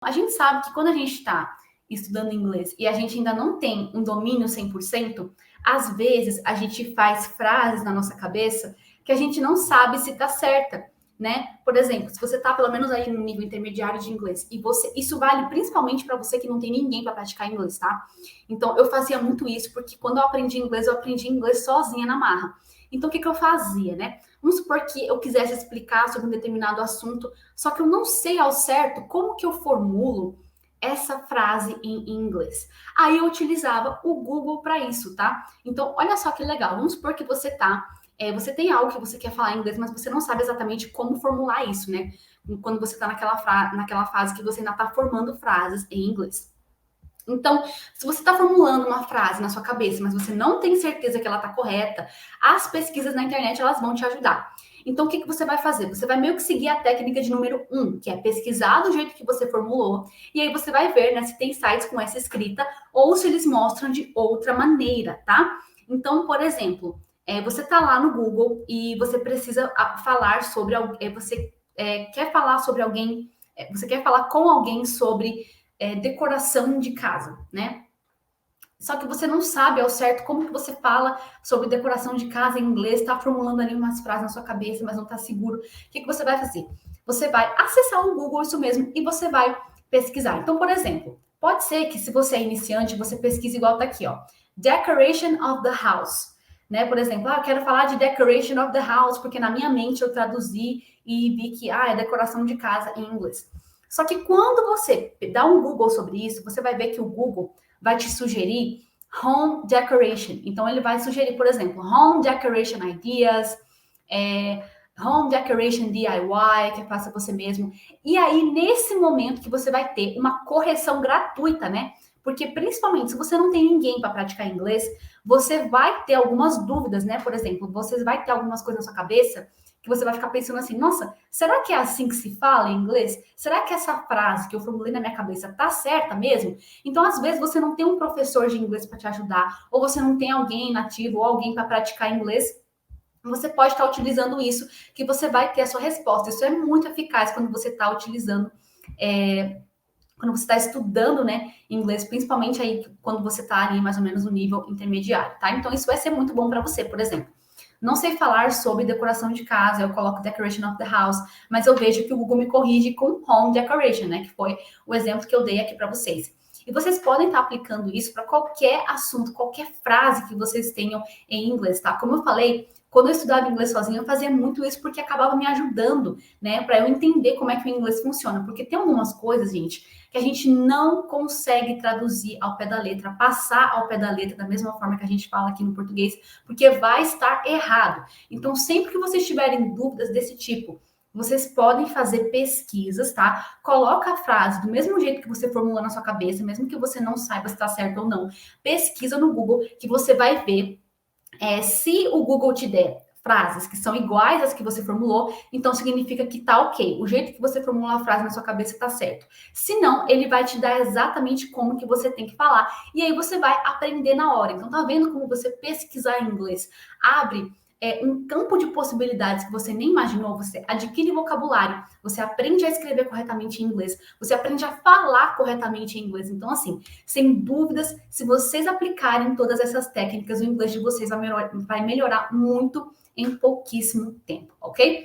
A gente sabe que quando a gente está estudando inglês e a gente ainda não tem um domínio 100%, às vezes a gente faz frases na nossa cabeça que a gente não sabe se está certa, né? Por exemplo, se você está pelo menos aí no nível intermediário de inglês e isso vale principalmente para você que não tem ninguém para praticar inglês, tá? Então eu fazia muito isso porque quando eu aprendi inglês sozinha na marra. Então o que eu fazia, né? Vamos supor que eu quisesse explicar sobre um determinado assunto, só que eu não sei ao certo como que eu formulo essa frase em inglês. Aí eu utilizava o Google para isso, tá? Então, olha só que legal. Vamos supor que você tem algo que você quer falar em inglês, mas você não sabe exatamente como formular isso, né? Quando você está naquela fase que você ainda está formando frases em inglês. Então, se você está formulando uma frase na sua cabeça, mas você não tem certeza que ela está correta, as pesquisas na internet elas vão te ajudar. Então, o que você vai fazer? Você vai meio que seguir a técnica de número 1, que é pesquisar do jeito que você formulou, e aí você vai ver, né, se tem sites com essa escrita ou se eles mostram de outra maneira, tá? Então, por exemplo, você está lá no Google e você precisa falar sobre você quer falar sobre alguém, você quer falar com alguém sobre decoração de casa, né? Só que você não sabe ao certo como que você fala sobre decoração de casa em inglês, está formulando ali umas frases na sua cabeça, mas não está seguro. O que você vai fazer? Você vai acessar o Google, isso mesmo, e você vai pesquisar. Então, por exemplo, pode ser que se você é iniciante, você pesquise igual tá aqui, ó. Decoration of the house. Né? Por exemplo, eu quero falar de decoration of the house, porque na minha mente eu traduzi e vi que é decoração de casa em inglês. Só que quando você dá um Google sobre isso, você vai ver que o Google vai te sugerir home decoration. Então, ele vai sugerir, por exemplo, home decoration ideas, home decoration DIY, que faça você mesmo. E aí, nesse momento que você vai ter uma correção gratuita, né? Porque, principalmente, se você não tem ninguém para praticar inglês, você vai ter algumas dúvidas, né? Por exemplo, você vai ter algumas coisas na sua cabeça que você vai ficar pensando assim, nossa, será que é assim que se fala em inglês? Será que essa frase que eu formulei na minha cabeça tá certa mesmo? Então, às vezes, você não tem um professor de inglês para te ajudar, ou você não tem alguém nativo ou alguém para praticar inglês. Você pode estar utilizando isso, que você vai ter a sua resposta. Isso é muito eficaz quando você está utilizando, quando você está estudando, né, inglês, principalmente aí quando você está ali mais ou menos no nível intermediário, tá? Então, isso vai ser muito bom para você, por exemplo. Não sei falar sobre decoração de casa, eu coloco decoration of the house, mas eu vejo que o Google me corrige com home decoration, né? Que foi o exemplo que eu dei aqui para vocês. E vocês podem estar aplicando isso para qualquer assunto, qualquer frase que vocês tenham em inglês, tá? Como eu falei, quando eu estudava inglês sozinha, eu fazia muito isso porque acabava me ajudando, né? Para eu entender como é que o inglês funciona. Porque tem algumas coisas, gente, que a gente não consegue traduzir ao pé da letra, passar ao pé da letra da mesma forma que a gente fala aqui no português, porque vai estar errado. Então, sempre que vocês tiverem dúvidas desse tipo, vocês podem fazer pesquisas, tá? Coloca a frase do mesmo jeito que você formula na sua cabeça, mesmo que você não saiba se está certo ou não. Pesquisa no Google que você vai ver se o Google te der frases que são iguais às que você formulou, então significa que tá ok. O jeito que você formula a frase na sua cabeça tá certo. Se não, ele vai te dar exatamente como que você tem que falar. E aí você vai aprender na hora. Então, tá vendo como você pesquisar em inglês abre um campo de possibilidades que você nem imaginou, você adquire vocabulário, você aprende a escrever corretamente em inglês, você aprende a falar corretamente em inglês. Então, assim, sem dúvidas, se vocês aplicarem todas essas técnicas, o inglês de vocês vai melhorar muito em pouquíssimo tempo, ok?